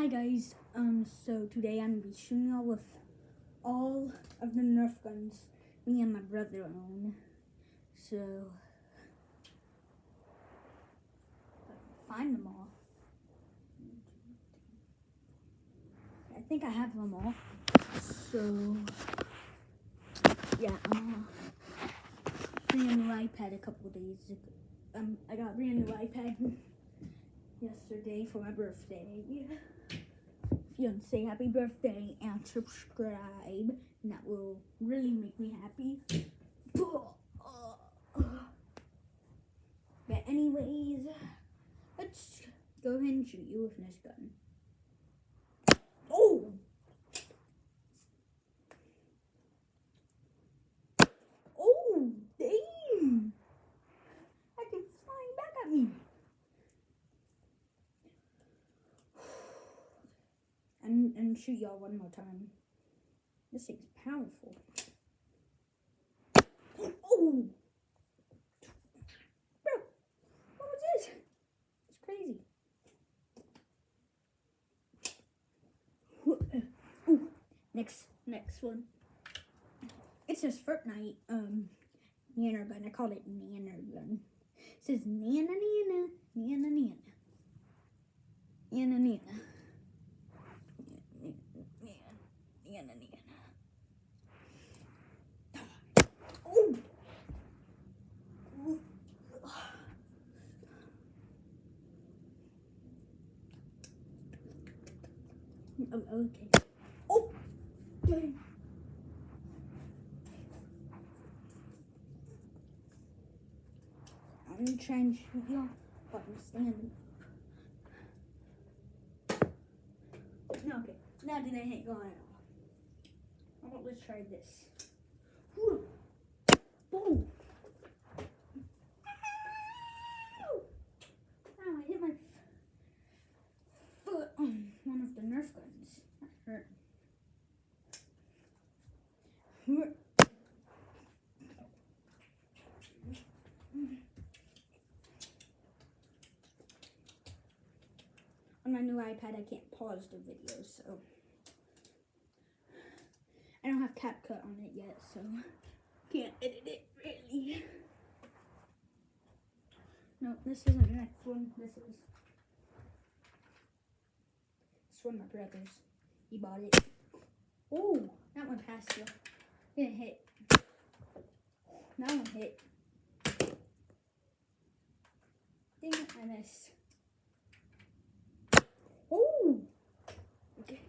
Hi guys, so today I'm gonna be shooting y'all with all of the Nerf guns me and my brother own. So, find them all. I think I have them all. So, yeah, bring a new iPad a couple of days ago. I got a brand new iPad yesterday for my birthday. If you don't say happy birthday and subscribe, and that will really make me happy. But anyways, let's go ahead and shoot you with this gun. Oh! Oh, damn! That thing's flying back at me. And shoot y'all one more time. This thing's powerful. Oh! Bro, what was this? It's crazy. Ooh, next one. It's this Fortnite nanner gun. I called it nanner gun. It says nana nana nana nana nana nana. Oh! Oh, okay. Oh! Dang. I'm gonna try and shoot y'all while I'm standing. No, okay. Now did I hit going off? How about let's try this? Whew. Boom! Ow, I hit my foot on one of the Nerf guns. That hurt. On my new iPad, I can't pause the video, so I don't have CapCut on it yet, so can't edit it really. No, this isn't the next one. This one my brother's. He bought it. Oh, that one passed you. Didn't hit. That one hit. Dang it, I missed. Oh! Okay.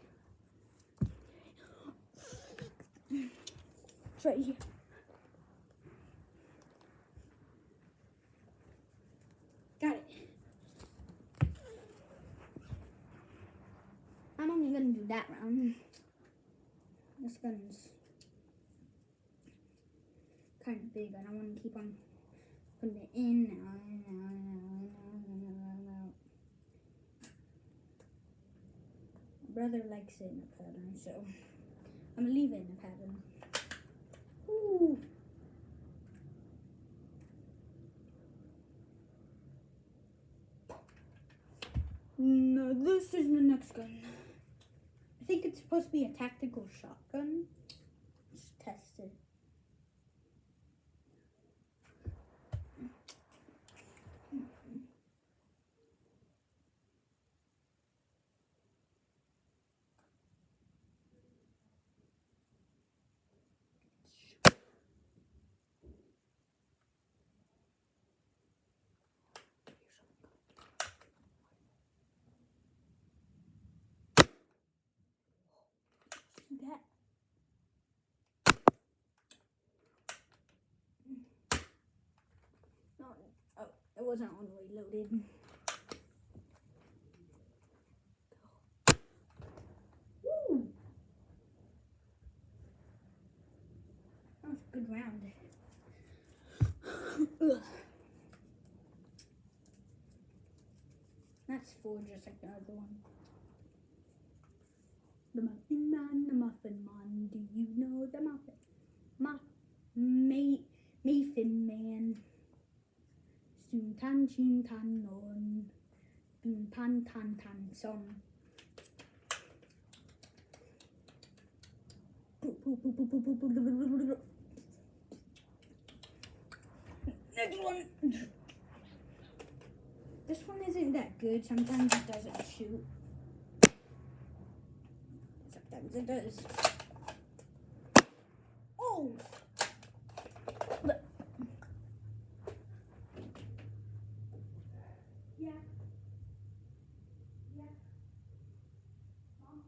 It's right here. Got it. I'm only gonna do that round. This gun's kind of big. I don't want to keep on putting it in. My brother likes it in a pattern, so I'm gonna leave it in a pattern. Ooh. No, this is the next gun. I think it's supposed to be a tactical shotgun. Let's test it. That. No, oh, it wasn't all the way loaded. Woo! That was a good round. Ugh. That's four, just like the other one. The Muffin Man, the Muffin Man. Do you know the Muffin? Muffin Man. Soon tan chin tan non. Boom pan tan tan son. Next one. This one isn't that good. Sometimes it doesn't shoot. Sometimes it does. Oh! Look. Yeah. Yeah. Mom.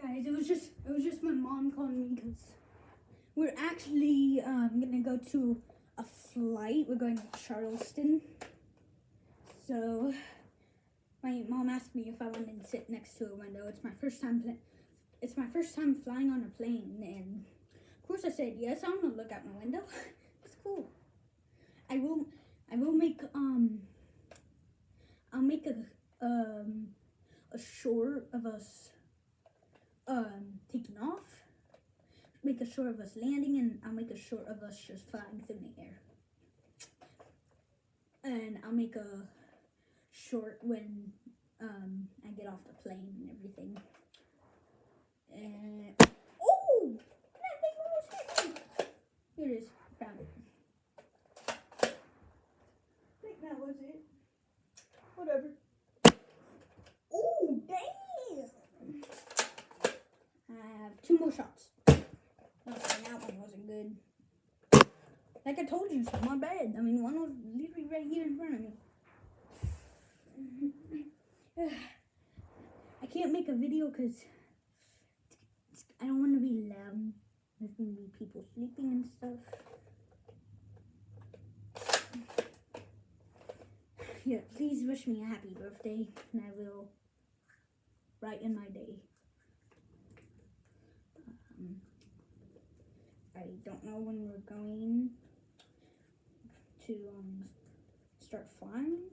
Guys, it was just my mom calling me because we're actually gonna go to a flight. We're going to Charleston. So my mom asked me if I wanted to sit next to a window. It's my first time flying on a plane, and of course I said yes. I want to look out my window. It's cool. I will make I'll make a short of us taking off, make a short of us landing, and I'll make a short of us just flying through the air. And I'll make a short when I get off the plane and everything. And oh, that thing almost hit me. Here it is. Found it. I think that was it. Whatever. Oh, damn! I have 2 more shots. Okay, that one wasn't good. Like I told you, so my bad. I mean, one was literally right here in front of me. I can't make a video because I don't want to be loud. There's going to be people sleeping and stuff. Yeah, please wish me a happy birthday, and I will brighten my day. I don't know when we're going to start flying.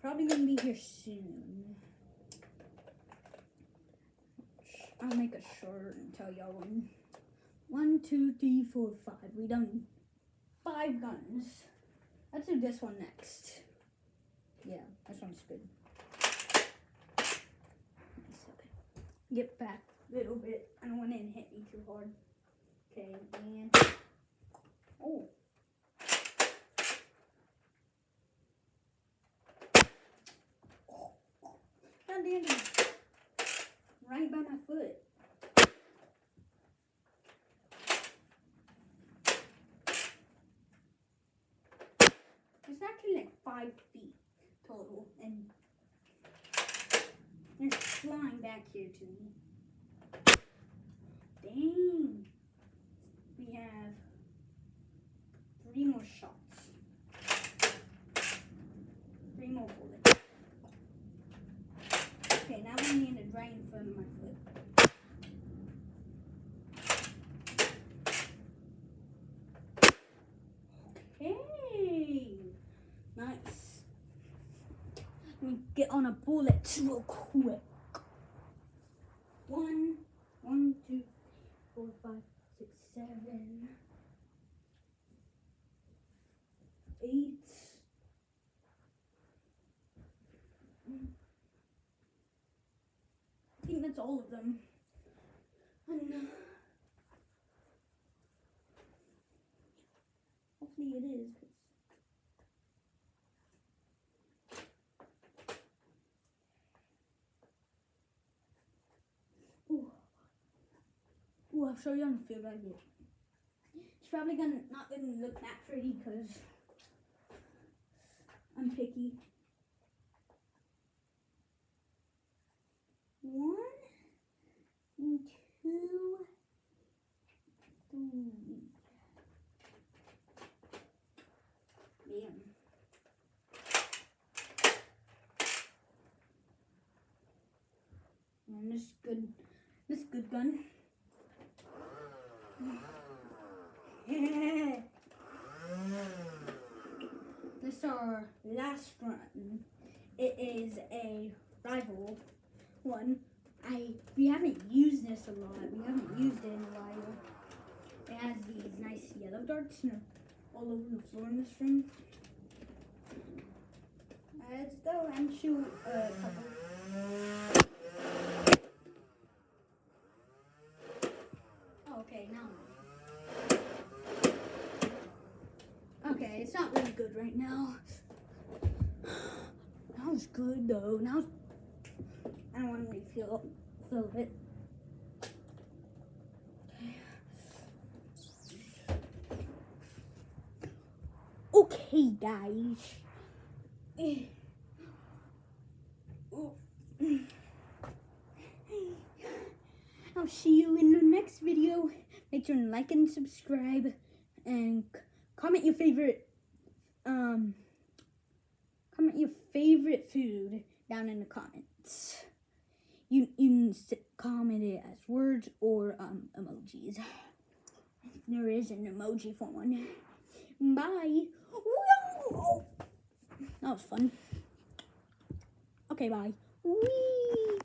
Probably gonna be here soon. I'll make a short and tell y'all when. 1, 2, 3, 4, 5. We done 5 guns. Let's do this one next. Yeah, this one's good. Nice, okay. Get back a little bit. I don't want it to hit me too hard. Okay, and oh. God damn it. Right by my foot. It's actually like 5 feet total, and it's flying back here to me. Dang. We have 3 more shots. 3 more bullets. Okay, now we need to drain in front of my foot. Okay. Nice. Let me get on a bullet real quick. 1, 2, 4, 5, 6, 7, 8. I think that's all of them. And hopefully it is. Ooh, I'll show you on the field right here. It's probably not gonna look that pretty because I'm picky. 1, 2, 3. Bam. And this good gun. This is our last run. It is a rival one. We haven't used this a lot. We haven't used it in a while. It has these nice yellow darts all over the floor in this room. Let's go and shoot a couple. Okay, now. Okay, it's not really good right now. That was good though. Now I don't want to refill it. Okay, guys. I'll see you in the next video. Make sure to like and subscribe, and comment your favorite food down in the comments. You can comment it as words or emojis. There is an emoji for one. Bye. Whoa! That was fun. Okay, bye. Whee!